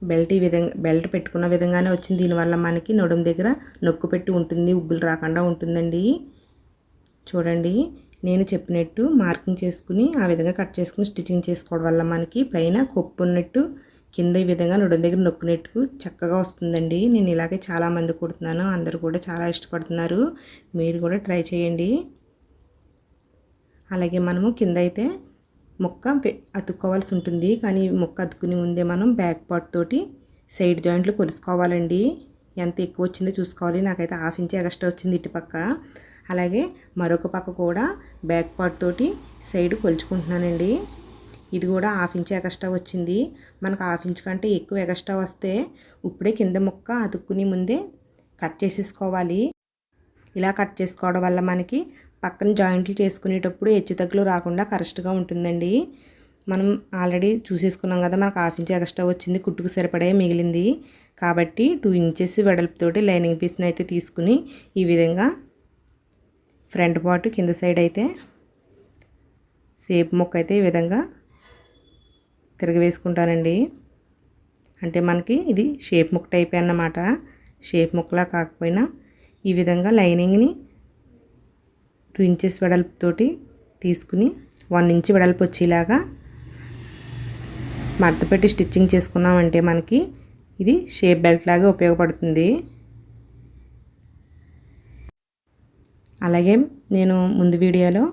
బెల్ట్ ఈ విధంగా బెల్ట్ పెట్టుకున్న విధంగానే వచ్చింది. దీనివల్ల మనకి నడుము దగ్గర నొక్కు పెట్టి ఉంటుంది, ఉగ్గులు రాకుండా ఉంటుందండి. చూడండి, నేను చెప్పినట్టు మార్కింగ్ చేసుకుని ఆ విధంగా కట్ చేసుకుని స్టిచ్చింగ్ చేసుకోవడం వల్ల మనకి పైన కొప్పు ఉన్నట్టు, కింద ఈ విధంగా నడుము దగ్గర నొక్కునట్టు చక్కగా వస్తుందండి. నేను ఇలాగే చాలామంది కుడుతున్నాను, అందరూ కూడా చాలా ఇష్టపడుతున్నారు. మీరు కూడా ట్రై చేయండి. అలాగే మనము కింద అయితే ముక్క అతుక్కోవాల్సి ఉంటుంది, కానీ ముక్క అతుక్కుని ముందే మనం బ్యాక్ పార్ట్ తోటి సైడ్ జాయింట్లు కొలుసుకోవాలండి. ఎంత ఎక్కువ వచ్చిందో చూసుకోవాలి. నాకైతే 1/2 ఇంచ్ ఎక్స్ట్రా వచ్చింది ఇటుపక్క. అలాగే మరొక పక్క కూడా బ్యాక్ పార్ట్ తోటి సైడ్ కొలుచుకుంటున్నానండి. ఇది కూడా 1/2 ఇంచ్ ఎక్స్ట్రా వచ్చింది. మనకు 1/2 ఇంచ్ కంటే ఎక్కువ ఎక్స్ట్రా వస్తే ఇప్పుడే కింద ముక్క అతుక్కుని ముందే కట్ చేసేసుకోవాలి. ఇలా కట్ చేసుకోవడం వల్ల మనకి పక్కన జాయింట్లు చేసుకునేటప్పుడు హెచ్చు తగ్గులు రాకుండా కరెక్ట్గా ఉంటుందండి. మనం ఆల్రెడీ చూసేసుకున్నాం కదా, మనకు 1/2 ఇంచ్ ఎక్స్ట్రా వచ్చింది, కుట్టుకు సరిపడే మిగిలింది. కాబట్టి 2 ఇంచెస్ వెడల్పుతోటి లైనింగ్ పీస్ని అయితే తీసుకుని ఈ విధంగా ఫ్రంట్ పార్ట్ కింద సైడ్ అయితే షేప్ ముక్క అయితే ఈ విధంగా తిరగవేసుకుంటానండి. అంటే మనకి ఇది షేప్ ముక్క టైప్ అన్నమాట. షేప్ ముక్కలా కాకపోయినా ఈ విధంగా లైనింగ్ని 2 ఇంచెస్ వెడల్పుతోటి తీసుకుని 1 ఇంచ్ వెడల్పు వచ్చేలాగా మడత పెట్టి స్టిచ్చింగ్ చేసుకున్నామంటే మనకి ఇది షేప్ బెల్ట్ లాగా ఉపయోగపడుతుంది. అలాగే నేను ముందు వీడియోలో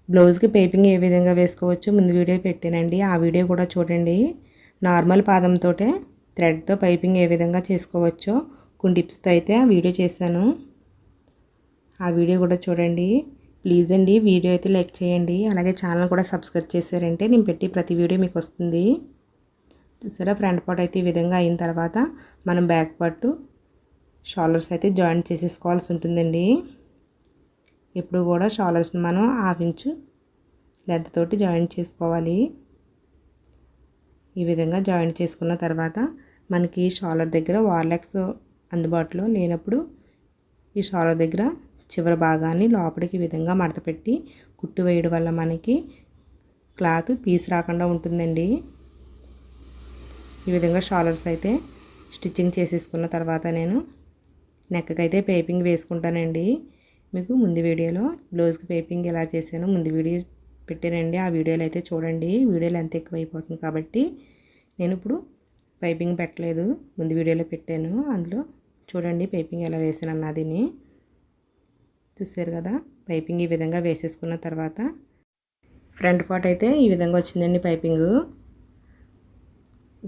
బ్లౌజ్కి పైపింగ్ ఏ విధంగా వేసుకోవచ్చో ముందు వీడియో పెట్టానండి, ఆ వీడియో కూడా చూడండి. నార్మల్ పాదంతో థ్రెడ్తో పైపింగ్ ఏ విధంగా చేసుకోవచ్చో కొన్ని టిప్స్తో అయితే ఆ వీడియో చేశాను. ఆ వీడియో కూడా చూడండి. ప్లీజ్ అండి, వీడియో అయితే లైక్ చేయండి. అలాగే ఛానల్ కూడా సబ్స్క్రైబ్ చేశారంటే నేను పెట్టి ప్రతి వీడియో మీకు వస్తుంది. చూసారా, ఫ్రంట్ పార్ట్ అయితే ఈ విధంగా అయిన తర్వాత మనం బ్యాక్ పార్ట్ షోల్డర్స్ అయితే జాయింట్ చేసేసుకోవాల్సి ఉంటుందండి. ఇప్పుడు కూడా షోల్డర్స్ని మనం 1/2 ఇంచ్ లెంత్ తోటి జాయింట్ చేసుకోవాలి. ఈ విధంగా జాయింట్ చేసుకున్న తర్వాత మనకి షోల్డర్ దగ్గర వార్లాక్స్ అందుబాటులో లేనప్పుడు ఈ షోల్డర్ దగ్గర చివరి భాగాన్ని లోపలికి ఈ విధంగా మడత పెట్టి కుట్టు వేయడం వల్ల మనకి క్లాత్ పీస్ రాకుండా ఉంటుందండి. ఈ విధంగా షోల్డర్స్ అయితే స్టిచ్చింగ్ చేసేసుకున్న తర్వాత నేను నెక్కి అయితే పైపింగ్ వేసుకుంటానండి. మీకు ముందు వీడియోలో బ్లౌజ్కి పైపింగ్ ఎలా చేశానో ముందు వీడియో పెట్టానండి, ఆ వీడియోలో అయితే చూడండి. వీడియోలో ఎంత ఎక్కువ అయిపోతుంది కాబట్టి నేను ఇప్పుడు పైపింగ్ పెట్టలేదు, ముందు వీడియోలో పెట్టాను. అందులో చూడండి పైపింగ్ ఎలా వేసాను అన్నదిని. చూసారు కదా, పైపింగ్ ఈ విధంగా వేసేసుకున్న తర్వాత ఫ్రంట్ పార్ట్ అయితే ఈ విధంగా వచ్చిందండి పైపింగు.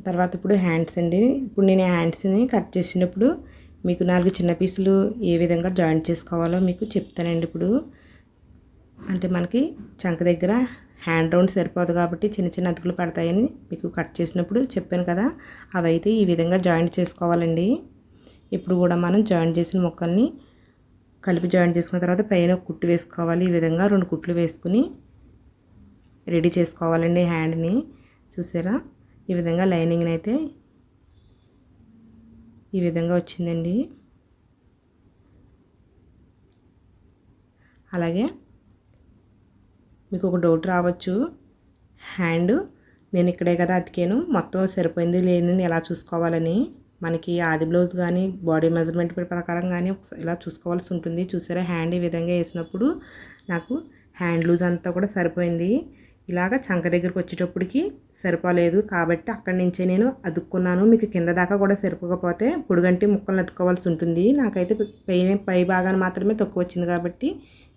తర్వాత ఇప్పుడు హ్యాండ్స్ అండి. ఇప్పుడు నేను హ్యాండ్స్ని కట్ చేసినప్పుడు మీకు 4 చిన్న పీసులు ఏ విధంగా జాయింట్ చేసుకోవాలో మీకు చెప్తానండి. ఇప్పుడు అంటే మనకి చంక దగ్గర హ్యాండ్ రౌండ్ సరిపోదు కాబట్టి చిన్న చిన్న అతుకులు పడతాయని మీకు కట్ చేసినప్పుడు చెప్పాను కదా, అవి అయితే ఈ విధంగా జాయింట్ చేసుకోవాలండి. ఇప్పుడు కూడా మనం జాయింట్ చేసిన ముక్కల్ని కలిపి జాయింట్ చేసుకున్న తర్వాత పైన కుట్టు వేసుకోవాలి. ఈ విధంగా 2 కుట్లు వేసుకుని రెడీ చేసుకోవాలండి హ్యాండ్ని. చూసారా ఈ విధంగా లైనింగ్ని అయితే ఈ విధంగా వచ్చిందండి. అలాగే మీకు ఒక డౌట్ రావచ్చు, హ్యాండ్ నేను ఇక్కడే కదా అతికాను, మొత్తం సరిపోయింది లేనిది ఎలా చూసుకోవాలని. మనకి ఆది బ్లౌజ్ కానీ బాడీ మెజర్మెంట్ ప్రకారం కానీ ఇలా చూసుకోవాల్సి ఉంటుంది. చూసారా హ్యాండ్ ఈ విధంగా వేసినప్పుడు నాకు హ్యాండ్ లూజ్ అంతా కూడా సరిపోయింది. ఇలాగ చంక దగ్గరికి వచ్చేటప్పటికి సరిపోలేదు కాబట్టి అక్కడి నుంచే నేను అతుక్కున్నాను. మీకు కింద దాకా కూడా సరిపోకపోతే పొడుగంటి ముక్కలను అతుక్కోవాల్సి ఉంటుంది. నాకైతే పై భాగాన్ని మాత్రమే తక్కువ వచ్చింది కాబట్టి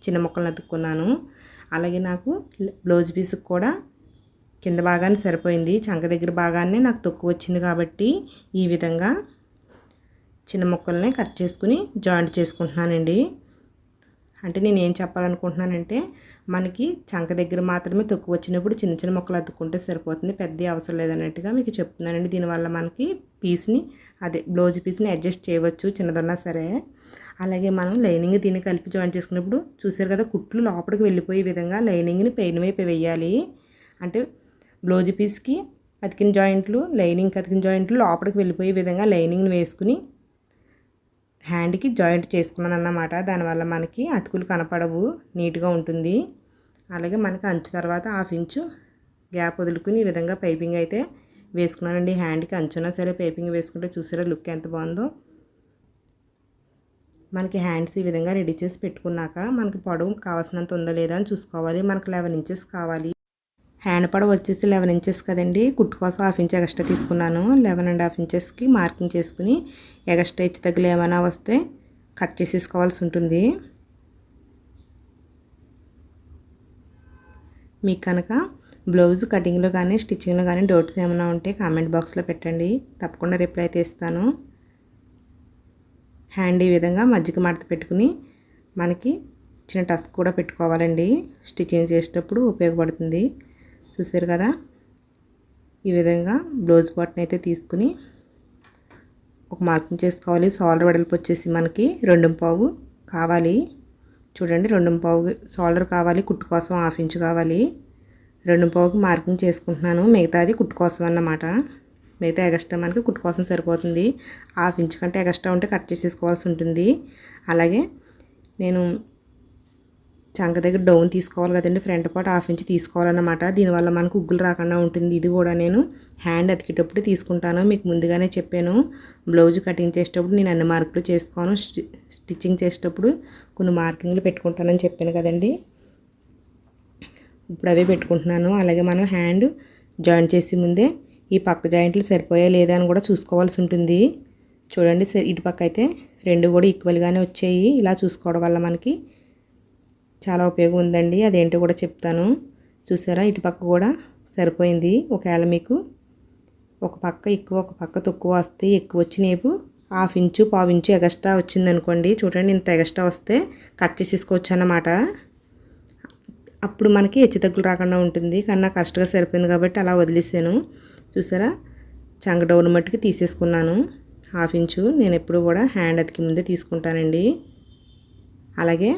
చిన్న ముక్కలను అతుక్కున్నాను. అలాగే నాకు బ్లౌజ్ పీస్కి కూడా కింద భాగాన్ని సరిపోయింది, చంక దగ్గర భాగాన్ని నాకు తక్కువ వచ్చింది కాబట్టి ఈ విధంగా చిన్న ముక్కల్ని కట్ చేసుకుని జాయింట్ చేసుకుంటున్నానండి. అంటే నేను ఏం చెప్పాలనుకుంటున్నానంటే మనకి చంక దగ్గర మాత్రమే తక్కువ వచ్చినప్పుడు చిన్న చిన్న ముక్కలు అతుక్కుంటే సరిపోతుంది, పెద్ద అవసరం లేదన్నట్టుగా మీకు చెప్తున్నానండి. దీనివల్ల మనకి పీస్ని బ్లౌజ్ పీస్ని అడ్జస్ట్ చేయవచ్చు చిన్నదన్నా సరే. అలాగే మనం లైనింగ్ దీన్ని కలిపి జాయింట్ చేసుకున్నప్పుడు చూసారు కదా కుట్లు లోపలికి వెళ్ళిపోయే విధంగా లైనింగ్ని పైన వైపు వేయాలి. అంటే బ్లౌజ్ పీస్కి అతికిన జాయింట్లు లైనింగ్కి అతికిన జాయింట్లు లోపలికి వెళ్ళిపోయే విధంగా లైనింగ్ని వేసుకుని హ్యాండ్కి జాయింట్ చేసుకున్నాను అన్నమాట. దానివల్ల మనకి అతుకులు కనపడవు, నీట్గా ఉంటుంది. అలాగే మనకి అంచు తర్వాత 1/2 ఇంచు గ్యాప్ వదులుకుని ఈ విధంగా పైపింగ్ అయితే వేసుకున్నానండి. హ్యాండ్కి అంచున్నా సరే పైపింగ్ వేసుకుంటే చూసారా లుక్ ఎంత బాగుందో. మనకి హ్యాండ్స్ ఈ విధంగా రెడీ చేసి పెట్టుకున్నాక మనకి పొడవు కావాల్సినంత ఉందా లేదా అని చూసుకోవాలి. మనకి 11 ఇంచెస్ కావాలి. హ్యాండ్ పొడవు వచ్చేసి 11 ఇంచెస్ కదండి. కుట్టు కోసం 1/2 ఇంచ్ ఎక్స్ట్రా తీసుకున్నాను. 11.5 ఇంచెస్కి మార్కింగ్ చేసుకుని ఎక్స్ట్రా హెచ్చు తగ్గులు ఏమైనా వస్తే కట్ చేసేసుకోవాల్సి ఉంటుంది. మీకు కనుక బ్లౌజ్ కటింగ్లో కానీ స్టిచ్చింగ్లో కానీ డౌట్స్ ఏమైనా ఉంటే కామెంట్ బాక్స్లో పెట్టండి, తప్పకుండా రిప్లై అయితే ఇస్తాను. హ్యాండ్ ఈ విధంగా మధ్యకి మడత పెట్టుకుని మనకి చిన్న టస్క్ కూడా పెట్టుకోవాలండి, స్టిచ్చింగ్ చేసేటప్పుడు ఉపయోగపడుతుంది. చూసారు కదా ఈ విధంగా బ్లౌజ్ పార్ట్ని అయితే తీసుకుని ఒక మార్కింగ్ చేసుకోవాలి. షోల్డర్ వెడల్పు వచ్చేసి మనకి 2.5 కావాలి. చూడండి 2.5 షోల్డర్ కావాలి, కుట్టు కోసం 1/2 ఇంచ్ కావాలి. 2.5కి మార్కింగ్ చేసుకుంటున్నాను, మిగతాది కుట్టు కోసం అన్నమాట. మిగతా ఎక్స్ట్రా మనకి కుట్టు కోసం సరిపోతుంది. 1/2 ఇంచ్ కంటే ఎక్స్ట్రా ఉంటే కట్ చేసేసుకోవాల్సి ఉంటుంది. అలాగే నేను చంక దగ్గర డౌన్ తీసుకోవాలి కదండి, ఫ్రంట్ పార్ట్ 1/2 ఇంచ్ తీసుకోవాలన్నమాట. దీనివల్ల మనకు ఉగ్గులు రాకుండా ఉంటుంది. ఇది కూడా నేను హ్యాండ్ అతికేటప్పుడు తీసుకుంటాను, మీకు ముందుగానే చెప్పాను. బ్లౌజ్ కటింగ్ చేసేటప్పుడు నేను అన్ని మార్కులు చేసుకోను, స్టిచ్చింగ్ చేసేటప్పుడు కొన్ని మార్కింగ్లు పెట్టుకుంటానని చెప్పాను కదండి, ఇప్పుడు అవే పెట్టుకుంటున్నాను. అలాగే మనం హ్యాండ్ జాయిన్ చేసే ముందే ఈ పక్క జాయింట్లు సరిపోయా లేదా అని కూడా చూసుకోవాల్సి ఉంటుంది. చూడండి ఇటు పక్క అయితే 2 కూడా ఈక్వల్గానే వచ్చాయి. ఇలా చూసుకోవడం వల్ల మనకి చాలా ఉపయోగం ఉందండి, అదేంటో కూడా చెప్తాను. చూసారా ఇటు పక్క కూడా సరిపోయింది. ఒకవేళ మీకు ఒక పక్క ఎక్కువ ఒక పక్క తక్కువ వస్తే ఎక్కువ వచ్చినేపు 1/2 ఇంచు 1/4 ఇంచు ఎక్స్ట్రా వచ్చిందనుకోండి, చూడండి ఇంత ఎక్స్ట్రా వస్తే కట్ చేసేసుకోవచ్చు అన్నమాట. అప్పుడు మనకి హెచ్చు తగ్గులు రాకుండా ఉంటుంది. కానీ నాకు కరెక్ట్గా సరిపోయింది కాబట్టి అలా వదిలేసాను. చూసారా చంక డౌన్ మట్టుకి తీసేసుకున్నాను 1/2 ఇంచు. నేను ఎప్పుడు కూడా హ్యాండ్ అతికి ముందే తీసుకుంటానండి. అలాగే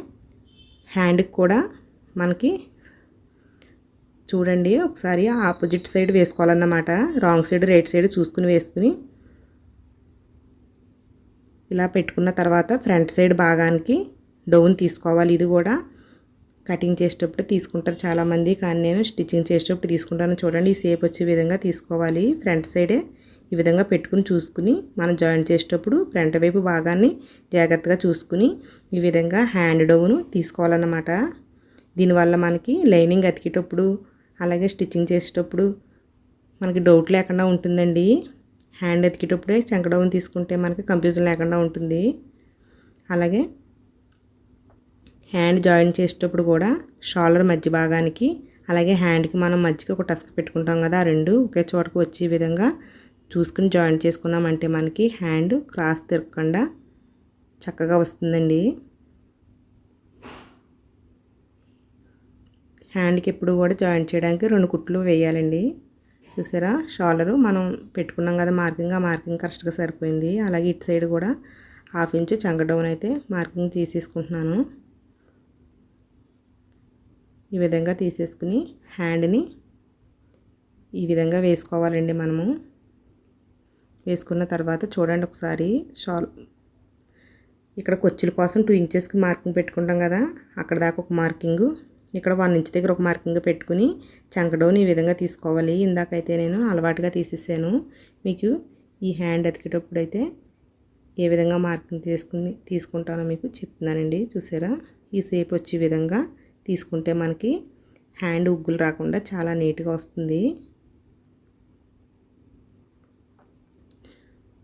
హ్యాండ్కి కూడా మనకి చూడండి ఒకసారి ఆపోజిట్ సైడ్ వేసుకోవాలన్నమాట. రాంగ్ సైడ్ రైట్ సైడ్ చూసుకుని వేసుకుని ఇలా పెట్టుకున్న తర్వాత ఫ్రంట్ సైడ్ భాగానికి డౌన్ తీసుకోవాలి. ఇది కూడా కటింగ్ చేసేటప్పుడు తీసుకుంటారు చాలామంది, కానీ నేను స్టిచ్చింగ్ చేసేటప్పుడు తీసుకుంటాను. చూడండి ఈ షేప్ వచ్చే విధంగా తీసుకోవాలి. ఫ్రంట్ సైడే ఈ విధంగా పెట్టుకుని చూసుకుని మనం జాయింట్ చేసేటప్పుడు ఫ్రంట్ వైపు భాగాన్ని జాగ్రత్తగా చూసుకుని ఈ విధంగా హ్యాండ్ డౌన్ తీసుకోవాలన్నమాట. దీనివల్ల మనకి లైనింగ్ అతికేటప్పుడు అలాగే స్టిచ్చింగ్ చేసేటప్పుడు మనకి డౌట్ లేకుండా ఉంటుందండి. హ్యాండ్ అతికేటప్పుడే చంక డౌన్ తీసుకుంటే మనకి కన్ఫ్యూజన్ లేకుండా ఉంటుంది. అలాగే హ్యాండ్ జాయిన్ చేసేటప్పుడు కూడా షోల్డర్ మధ్య భాగానికి అలాగే హ్యాండ్కి మనం మధ్యకి ఒక టస్క్ పెట్టుకుంటాం కదా, ఆ రెండు ఒకే చోటకు వచ్చే విధంగా చూసుకుని జాయిన్ చేసుకున్నామంటే మనకి హ్యాండ్ క్రాస్ తిరగకుండా చక్కగా వస్తుందండి. హ్యాండ్కి ఎప్పుడు కూడా జాయిన్ చేయడానికి 2 కుట్లు వేయాలండి. చూసారా షోల్డరు మనం పెట్టుకున్నాం కదా మార్కింగ్, ఆ మార్కింగ్ కరెక్ట్గా సరిపోయింది. అలాగే ఇటు సైడ్ కూడా 1/2 ఇంచు చంక డౌన్ అయితే మార్కింగ్ తీసేసుకుంటున్నాను. ఈ విధంగా తీసేసుకుని హ్యాండ్ని ఈ విధంగా వేసుకోవాలండి. మనము వేసుకున్న తర్వాత చూడండి ఒకసారి షాల్ ఇక్కడ కొచ్చుల కోసం 2 ఇంచెస్కి మార్కింగ్ పెట్టుకుంటాం కదా, అక్కడ దాకా ఒక మార్కింగు, ఇక్కడ 1 ఇంచ్ దగ్గర ఒక మార్కింగ్ పెట్టుకుని చంకడౌన్ ఈ విధంగా తీసుకోవాలి. ఇందాకైతే నేను అలవాటుగా తీసేసాను. మీకు ఈ హ్యాండ్ అతికేటప్పుడు అయితే ఏ విధంగా మార్కింగ్ తీసుకుంటానో మీకు చెప్తున్నానండి. చూసారా, ఈ షేప్ వచ్చే విధంగా తీసుకుంటే మనకి హ్యాండ్ ఉగ్గులు రాకుండా చాలా నీట్గా వస్తుంది.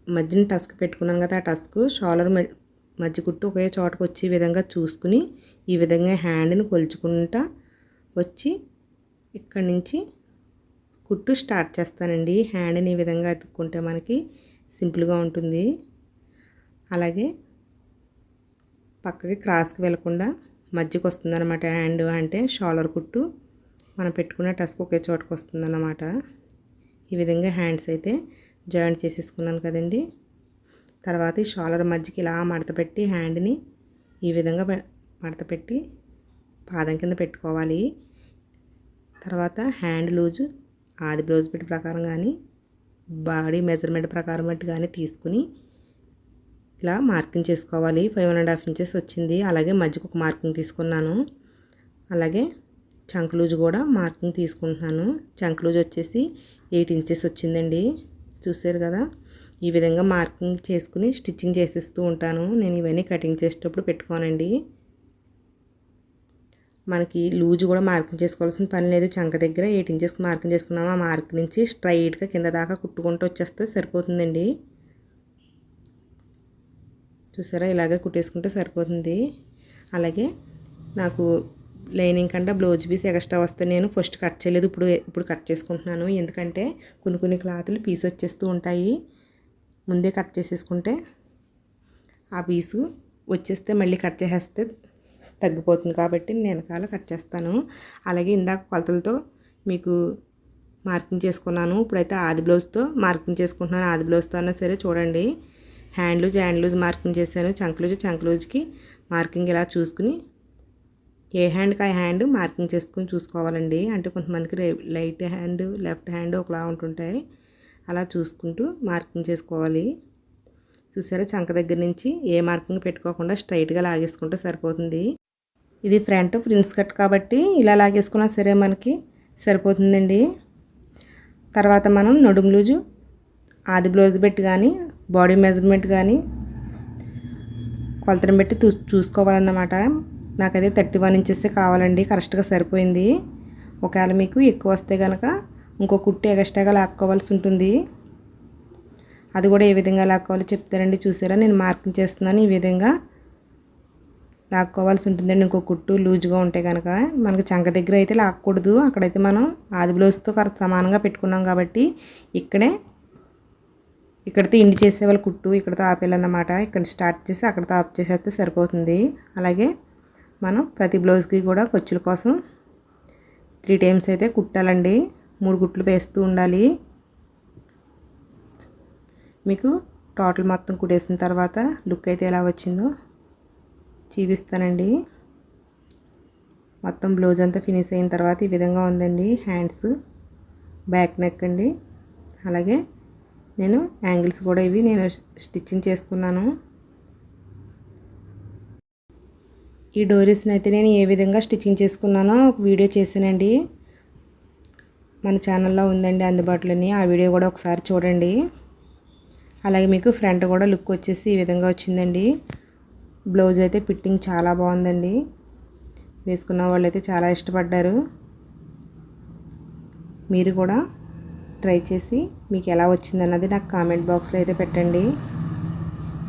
మధ్యన టస్క్ పెట్టుకున్నాం కదా, ఆ టస్క్ షోల్డర్ మధ్య కుట్టు ఒకే చోటకు వచ్చే విధంగా చూసుకుని ఈ విధంగా హ్యాండ్ని కొలుచుకుంటా వచ్చి ఇక్కడి నుంచి కుట్టు స్టార్ట్ చేస్తానండి. హ్యాండ్ని ఈ విధంగా అతుక్కుంటే మనకి సింపుల్గా ఉంటుంది. అలాగే పక్కకి క్రాస్కి వెళ్లకుండా మధ్యకి వస్తుందన్నమాట. హ్యాండ్ అంటే షోల్డర్ కుట్టు మనం పెట్టుకున్న టస్క్ ఒకే చోటకు వస్తుందన్నమాట. ఈ విధంగా హ్యాండ్స్ అయితే జాయింట్ చేసేసుకున్నాను కదండి. తర్వాత ఈ షోల్డర్ మధ్యకి ఇలా మడత పెట్టి హ్యాండ్ని ఈ విధంగా మడత పెట్టి పాదం కింద పెట్టుకోవాలి. తర్వాత హ్యాండ్ లూజు ఆది బ్లౌజ్ పెట్టి ప్రకారం కానీ బాడీ మెజర్మెంట్ ప్రకారం బట్టి కానీ తీసుకుని ఇలా మార్కింగ్ చేసుకోవాలి. 5.5 ఇంచెస్ వచ్చింది. అలాగే మధ్యకు ఒక మార్కింగ్ తీసుకున్నాను. అలాగే చంక్ లూజ్ కూడా మార్కింగ్ తీసుకుంటున్నాను. చంక్ లూజ్ వచ్చేసి 8 ఇంచెస్ వచ్చిందండి. చూసారు కదా, ఈ విధంగా మార్కింగ్ చేసుకుని స్టిచ్చింగ్ చేసేస్తూ ఉంటాను. నేను ఇవన్నీ కటింగ్ చేసేటప్పుడు పెట్టుకోనండి. మనకి లూజ్ కూడా మార్కింగ్ చేసుకోవాల్సిన పని లేదు. చంక దగ్గర 8 ఇంచెస్కి మార్కింగ్ చేసుకున్నాము. ఆ మార్క్ నుంచి స్ట్రైట్గా కింద దాకా కుట్టుకుంటూ వచ్చేస్తే సరిపోతుందండి. చూసారా, ఇలాగే కుట్టేసుకుంటే సరిపోతుంది. అలాగే నాకు లైనింగ్ కంటే బ్లౌజ్ పీస్ ఎక్స్ట్రా వస్తే నేను ఫస్ట్ కట్ చేయలేదు, ఇప్పుడు కట్ చేసుకుంటున్నాను. ఎందుకంటే కొన్ని క్లాతులు పీస్ వచ్చేస్తూ ఉంటాయి. ముందే కట్ చేసేసుకుంటే ఆ పీసు వచ్చేస్తే మళ్ళీ కట్ చేసేస్తే తగ్గిపోతుంది కాబట్టి నేను వెనకాల కట్ చేస్తాను. అలాగే ఇందాక కొలతలతో మీకు మార్కింగ్ చేసుకున్నాను. ఇప్పుడైతే ఆది బ్లౌజ్తో మార్కింగ్ చేసుకుంటున్నాను. ఆది బ్లౌజ్తో అన్నా సరే చూడండి, హ్యాండ్ లూజ్ మార్కింగ్ చేశాను. చంక్ లూజ్కి మార్కింగ్ ఇలా చూసుకుని ఏ హ్యాండ్కి ఆ హ్యాండ్ మార్కింగ్ చేసుకుని చూసుకోవాలండి. అంటే కొంతమందికి లైట్ హ్యాండ్ లెఫ్ట్ హ్యాండ్ ఒకలా ఉంటుంటాయి. అలా చూసుకుంటూ మార్కింగ్ చేసుకోవాలి. చూసారా, చంక దగ్గర నుంచి ఏ మార్కింగ్ పెట్టుకోకుండా స్ట్రైట్గా లాగేసుకుంటే సరిపోతుంది. ఇది ఫ్రంట్ ప్రిన్స్ కట్ కాబట్టి ఇలా లాగేసుకున్నా సరే మనకి సరిపోతుందండి. తర్వాత మనం నడుము లూజు ఆది బ్లౌజ్ పెట్టి కానీ బాడీ మెజర్మెంట్ కానీ కొలతను పెట్టి చూసుకోవాలన్నమాట. నాకైతే 31 ఇంచెస్ కావాలండి. కరెక్ట్గా సరిపోయింది. ఒకవేళ మీకు ఎక్కువ వస్తే కనుక ఇంకో కుట్టు ఎక్స్ట్రాగా లాక్కోవాల్సి ఉంటుంది. అది కూడా ఏ విధంగా లాక్కోవాలో చెప్తారండి. చూసారా, నేను మార్కింగ్ చేస్తున్నాను. ఈ విధంగా లాక్కోవాల్సి ఉంటుందండి. ఇంకో కుట్టు లూజ్గా ఉంటే కనుక మనకి చంక దగ్గర అయితే లాక్కూడదు. అక్కడైతే మనం ఆది బ్లౌజ్తో సమానంగా పెట్టుకున్నాం కాబట్టి ఇక్కడితో ఇండి చేసేవాళ్ళ కుట్టు ఇక్కడితో ఆపేయాలన్నమాట. ఇక్కడ స్టార్ట్ చేసి అక్కడితో ఆఫ్ చేసేస్తే సరిపోతుంది. అలాగే మనం ప్రతి బ్లౌజ్కి కూడా ఖర్చుల కోసం 3 టైమ్స్ అయితే కుట్టాలండి. 3 కుట్లు వేస్తూ ఉండాలి. మీకు టోటల్ మొత్తం కుట్టేసిన తర్వాత లుక్ అయితే ఎలా వచ్చిందో చూపిస్తానండి. మొత్తం బ్లౌజ్ అంతా ఫినిష్ అయిన తర్వాత ఈ విధంగా ఉందండి. హ్యాండ్స్ బ్యాక్ నెక్ అండి. అలాగే నేను యాంగిల్స్ కూడా ఇవి నేను స్టిచ్చింగ్ చేసుకున్నాను. ఈ డోరీస్ని అయితే నేను ఏ విధంగా స్టిచ్చింగ్ చేసుకున్నానో ఒక వీడియో చేశానండి. మన ఛానల్లో ఉందండి అందుబాటులోని. ఆ వీడియో కూడా ఒకసారి చూడండి. అలాగే మీకు ఫ్రంట్ కూడా లుక్ వచ్చేసి ఈ విధంగా వచ్చిందండి. బ్లౌజ్ అయితే ఫిట్టింగ్ చాలా బాగుందండి. వేసుకున్న వాళ్ళు అయితే చాలా ఇష్టపడ్డారు. మీరు కూడా ట్రై చేసి మీకు ఎలా వచ్చిందన్నది నాకు కామెంట్ బాక్స్లో అయితే పెట్టండి.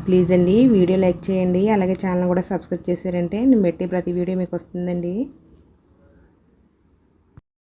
ప్లీజ్ అండి వీడియో లైక్ చేయండి. అలాగే ఛానల్ కూడా సబ్స్క్రైబ్ చేశారంటే నేను పెట్టే ప్రతి వీడియో మీకు వస్తుందండి.